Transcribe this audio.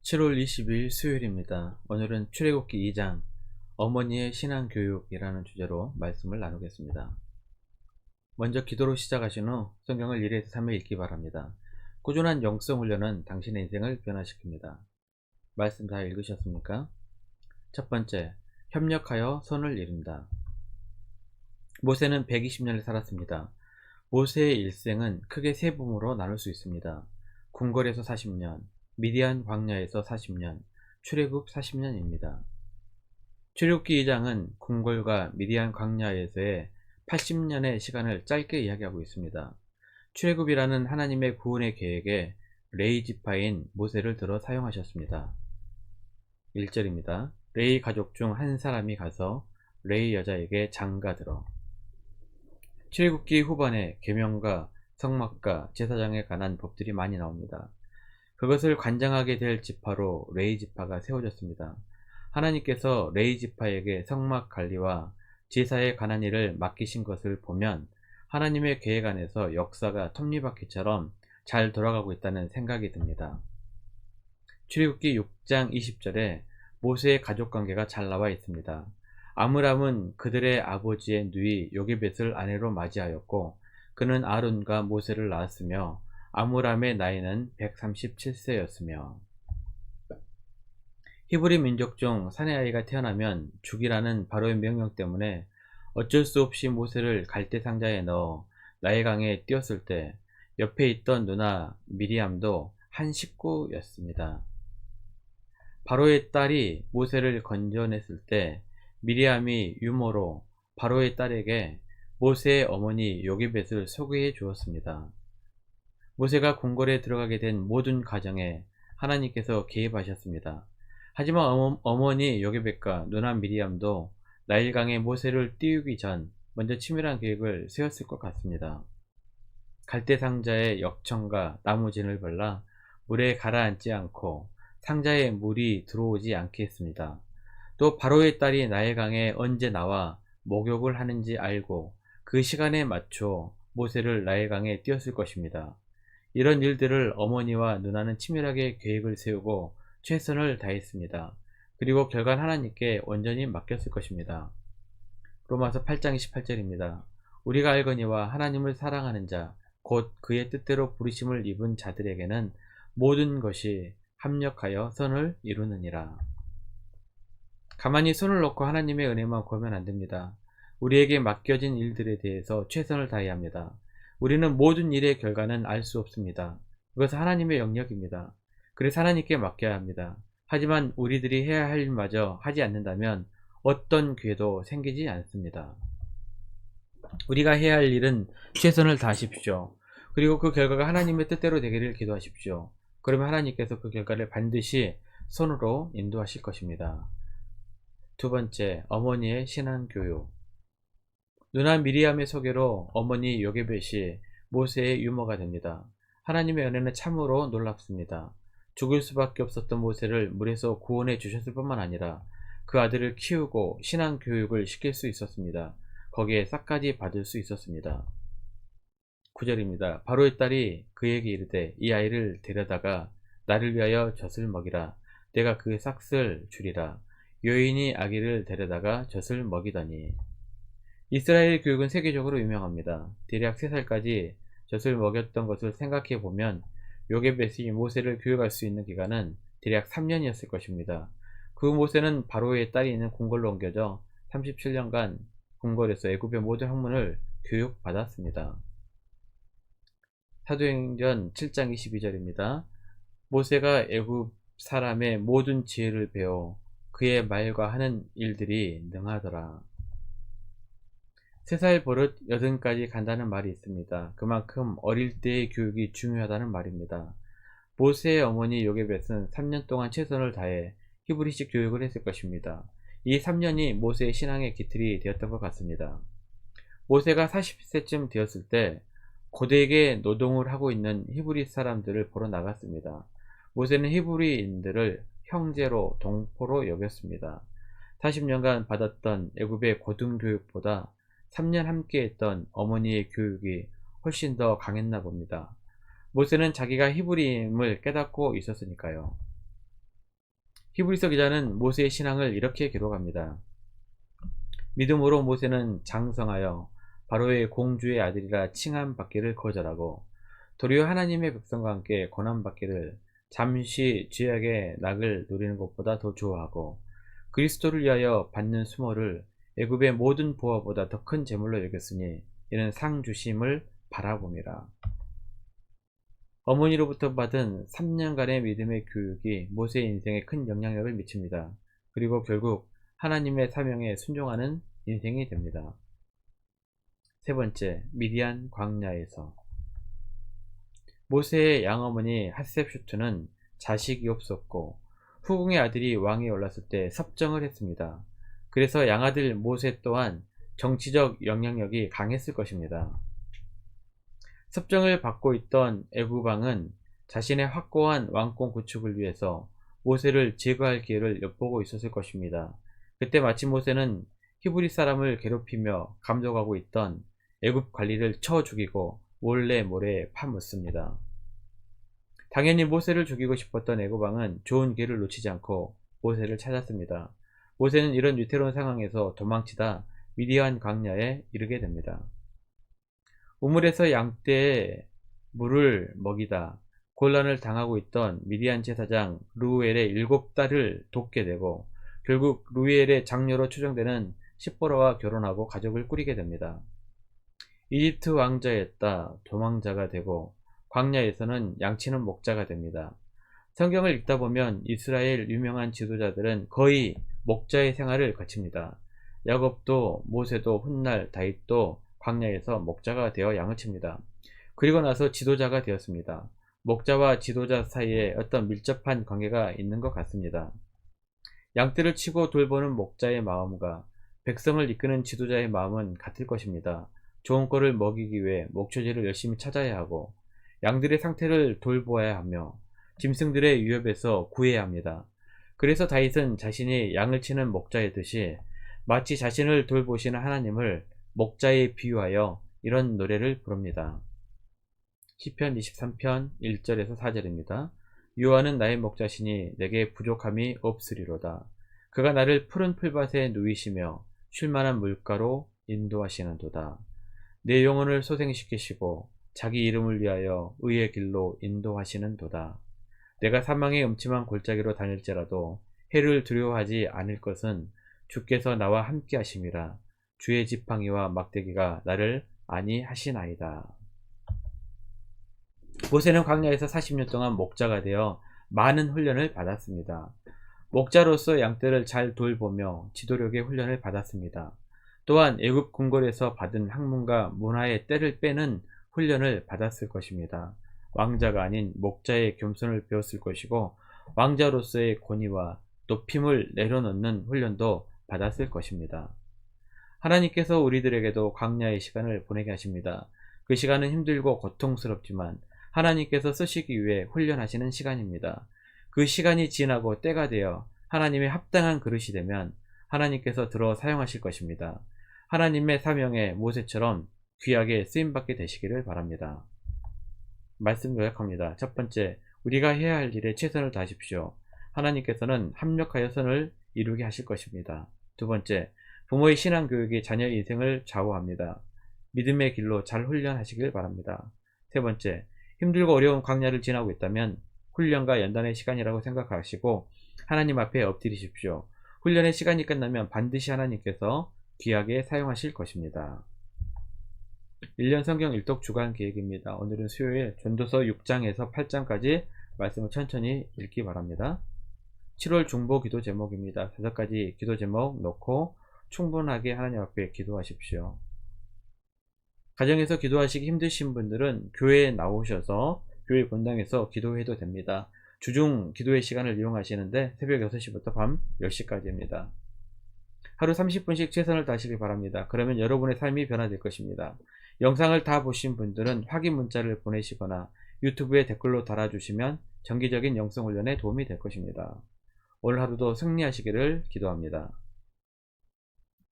7월 22일 수요일입니다. 오늘은 출애굽기 2장 어머니의 신앙교육이라는 주제로 말씀을 나누겠습니다. 먼저 기도로 시작하신 후 성경을 1에서 3회 읽기 바랍니다. 꾸준한 영성훈련은 당신의 인생을 변화시킵니다. 말씀 다 읽으셨습니까? 첫 번째, 협력하여 선을 이룬다. 모세는 120년을 살았습니다. 모세의 일생은 크게 세 부분으로 나눌 수 있습니다. 궁궐에서 40년, 미디안 광야에서 40년, 출애굽 40년입니다. 출애굽기 2장은 궁궐과 미디안 광야에서의 80년의 시간을 짧게 이야기하고 있습니다. 출애굽이라는 하나님의 구원의 계획에 레위 지파인 모세를 들어 사용하셨습니다. 1절입니다. 레위 가족 중 한 사람이 가서 레위 여자에게 장가들어. 출애굽기 후반에 계명과 성막과 제사장에 관한 법들이 많이 나옵니다. 그것을 관장하게 될 지파로 레위 지파가 세워졌습니다. 하나님께서 레위 지파에게 성막 관리와 제사에 관한 일을 맡기신 것을 보면 하나님의 계획 안에서 역사가 톱니바퀴처럼 잘 돌아가고 있다는 생각이 듭니다. 출애굽기 6장 20절에 모세의 가족관계가 잘 나와 있습니다. 아므람은 그들의 아버지의 누이 요게벳을 아내로 맞이하였고 그는 아론과 모세를 낳았으며 아므람의 나이는 137세였으며 히브리 민족 중 사내 아이가 태어나면 죽이라는 바로의 명령 때문에 어쩔 수 없이 모세를 갈대 상자에 넣어 나일강에 띄었을 때 옆에 있던 누나 미리암도 한 식구였습니다. 바로의 딸이 모세를 건져냈을 때 미리암이 유모로 바로의 딸에게 모세의 어머니 요게벳을 소개해 주었습니다. 모세가 궁궐에 들어가게 된 모든 과정에 하나님께서 개입하셨습니다. 하지만 어머니 요게벳과 누나 미리암도 나일강에 모세를 띄우기 전 먼저 치밀한 계획을 세웠을 것 같습니다. 갈대 상자에 역청과 나무진을 발라 물에 가라앉지 않고 상자에 물이 들어오지 않게 했습니다. 또 바로의 딸이 나일강에 언제 나와 목욕을 하는지 알고 그 시간에 맞춰 모세를 나일강에 띄웠을 것입니다. 이런 일들을 어머니와 누나는 치밀하게 계획을 세우고 최선을 다했습니다. 그리고 결과는 하나님께 온전히 맡겼을 것입니다. 로마서 8장 28절입니다. 우리가 알거니와 하나님을 사랑하는 자, 곧 그의 뜻대로 부르심을 입은 자들에게는 모든 것이 합력하여 선을 이루느니라. 가만히 손을 놓고 하나님의 은혜만 구하면 안됩니다. 우리에게 맡겨진 일들에 대해서 최선을 다해야 합니다. 우리는 모든 일의 결과는 알 수 없습니다. 그것은 하나님의 영역입니다. 그래서 하나님께 맡겨야 합니다. 하지만 우리들이 해야 할 일마저 하지 않는다면 어떤 기회도 생기지 않습니다. 우리가 해야 할 일은 최선을 다하십시오. 그리고 그 결과가 하나님의 뜻대로 되기를 기도하십시오. 그러면 하나님께서 그 결과를 반드시 손으로 인도하실 것입니다. 두 번째, 어머니의 신앙교육. 누나 미리암의 소개로 어머니 요게벳이 모세의 유모가 됩니다. 하나님의 은혜는 참으로 놀랍습니다. 죽을 수밖에 없었던 모세를 물에서 구원해 주셨을 뿐만 아니라 그 아들을 키우고 신앙교육을 시킬 수 있었습니다. 거기에 싹까지 받을 수 있었습니다. 9절입니다. 바로의 딸이 그에게 이르되 이 아이를 데려다가 나를 위하여 젖을 먹이라. 내가 그 싹을 주리라. 여인이 아기를 데려다가 젖을 먹이더니. 이스라엘 교육은 세계적으로 유명합니다. 대략 3살까지 젖을 먹였던 것을 생각해 보면 요게벳이 모세를 교육할 수 있는 기간은 대략 3년이었을 것입니다. 그 모세는 바로의 딸이 있는 궁궐로 옮겨져 37년간 궁궐에서 애굽의 모든 학문을 교육받았습니다. 사도행전 7장 22절입니다. 모세가 애굽 사람의 모든 지혜를 배워 그의 말과 하는 일들이 능하더라. 3살 버릇 80까지 간다는 말이 있습니다. 그만큼 어릴 때의 교육이 중요하다는 말입니다. 모세의 어머니 요게벳은 3년 동안 최선을 다해 히브리식 교육을 했을 것입니다. 이 3년이 모세의 신앙의 기틀이 되었던 것 같습니다. 모세가 40세쯤 되었을 때 고대에게 노동을 하고 있는 히브리 사람들을 보러 나갔습니다. 모세는 히브리인들을 형제로 동포로 여겼습니다. 40년간 받았던 애굽의 고등교육보다 3년 함께했던 어머니의 교육이 훨씬 더 강했나 봅니다. 모세는 자기가 히브리임을 깨닫고 있었으니까요. 히브리서 기자는 모세의 신앙을 이렇게 기록합니다. 믿음으로 모세는 장성하여 바로의 공주의 아들이라 칭함받기를 거절하고 도리어 하나님의 백성과 함께 고난받기를 잠시 죄악의 낙을 누리는 것보다 더 좋아하고 그리스도를 위하여 받는 수모를 애굽의 모든 보화보다 더 큰 재물로 여겼으니 이는 상 주심을 바라봄이라. 어머니로부터 받은 3년간의 믿음의 교육이 모세의 인생에 큰 영향력을 미칩니다. 그리고 결국 하나님의 사명에 순종하는 인생이 됩니다. 세 번째, 미디안 광야에서. 모세의 양어머니 핫셉슈트는 자식이 없었고 후궁의 아들이 왕에 올랐을 때 섭정을 했습니다. 그래서 양아들 모세 또한 정치적 영향력이 강했을 것입니다. 섭정을 받고 있던 애굽 왕은 자신의 확고한 왕권 구축을 위해서 모세를 제거할 기회를 엿보고 있었을 것입니다. 그때 마침 모세는 히브리 사람을 괴롭히며 감독하고 있던 애굽 관리를 쳐 죽이고 몰래 파묻습니다. 당연히 모세를 죽이고 싶었던 애굽 왕은 좋은 기회를 놓치지 않고 모세를 찾았습니다. 모세는 이런 위태로운 상황에서 도망치다 미디안 광야에 이르게 됩니다. 우물에서 양떼에 물을 먹이다 곤란을 당하고 있던 미디안 제사장 르우엘의 7딸을 돕게 되고 결국 르우엘의 장녀로 추정되는 십보라와 결혼하고 가족을 꾸리게 됩니다. 이집트 왕자였다 도망자가 되고 광야에서는 양치는 목자가 됩니다. 성경을 읽다 보면 이스라엘 유명한 지도자들은 거의 목자의 생활을 거칩니다. 야곱도 모세도 훗날 다윗도 광야에서 목자가 되어 양을 칩니다. 그리고 나서 지도자가 되었습니다. 목자와 지도자 사이에 어떤 밀접한 관계가 있는 것 같습니다. 양떼를 치고 돌보는 목자의 마음과 백성을 이끄는 지도자의 마음은 같을 것입니다. 좋은 꼴을 먹이기 위해 목초지를 열심히 찾아야 하고 양들의 상태를 돌보아야 하며 짐승들의 위협에서 구해야 합니다. 그래서 다윗은 자신이 양을 치는 목자이듯이 마치 자신을 돌보시는 하나님을 목자에 비유하여 이런 노래를 부릅니다. 시편 23편 1절에서 4절입니다. 여호와는 나의 목자시니 내게 부족함이 없으리로다. 그가 나를 푸른 풀밭에 누이시며 쉴만한 물가로 인도하시는도다. 내 영혼을 소생시키시고 자기 이름을 위하여 의의 길로 인도하시는도다. 내가 사망의 음침한 골짜기로 다닐지라도 해를 두려워하지 않을 것은 주께서 나와 함께 하심이라. 주의 지팡이와 막대기가 나를 안위하시나이다. 모세는 광야에서 40년 동안 목자가 되어 많은 훈련을 받았습니다. 목자로서 양떼를 잘 돌보며 지도력의 훈련을 받았습니다. 또한 애굽 궁궐에서 받은 학문과 문화의 때를 빼는 훈련을 받았을 것입니다. 왕자가 아닌 목자의 겸손을 배웠을 것이고 왕자로서의 권위와 높임을 내려놓는 훈련도 받았을 것입니다. 하나님께서 우리들에게도 광야의 시간을 보내게 하십니다. 그 시간은 힘들고 고통스럽지만 하나님께서 쓰시기 위해 훈련하시는 시간입니다. 그 시간이 지나고 때가 되어 하나님의 합당한 그릇이 되면 하나님께서 들어 사용하실 것입니다. 하나님의 사명에 모세처럼 귀하게 쓰임받게 되시기를 바랍니다. 말씀 요약합니다. 첫 번째, 우리가 해야 할 일에 최선을 다하십시오. 하나님께서는 합력하여 선을 이루게 하실 것입니다. 두 번째, 부모의 신앙교육이 자녀의 인생을 좌우합니다. 믿음의 길로 잘 훈련하시길 바랍니다. 세 번째, 힘들고 어려운 광야를 지나고 있다면 훈련과 연단의 시간이라고 생각하시고 하나님 앞에 엎드리십시오. 훈련의 시간이 끝나면 반드시 하나님께서 귀하게 사용하실 것입니다. 1년 성경 일독 주간 계획입니다. 오늘은 수요일 전도서 6장에서 8장까지 말씀을 천천히 읽기 바랍니다. 7월 중보 기도 제목입니다. 5가지 기도 제목 놓고 충분하게 하나님 앞에 기도하십시오. 가정에서 기도하시기 힘드신 분들은 교회에 나오셔서 교회 본당에서 기도해도 됩니다. 주중 기도의 시간을 이용하시는데 새벽 6시부터 밤 10시까지입니다. 하루 30분씩 최선을 다하시기 바랍니다. 그러면 여러분의 삶이 변화될 것입니다. 영상을 다 보신 분들은 확인 문자를 보내시거나 유튜브에 댓글로 달아주시면 정기적인 영성 훈련에 도움이 될 것입니다. 오늘 하루도 승리하시기를 기도합니다.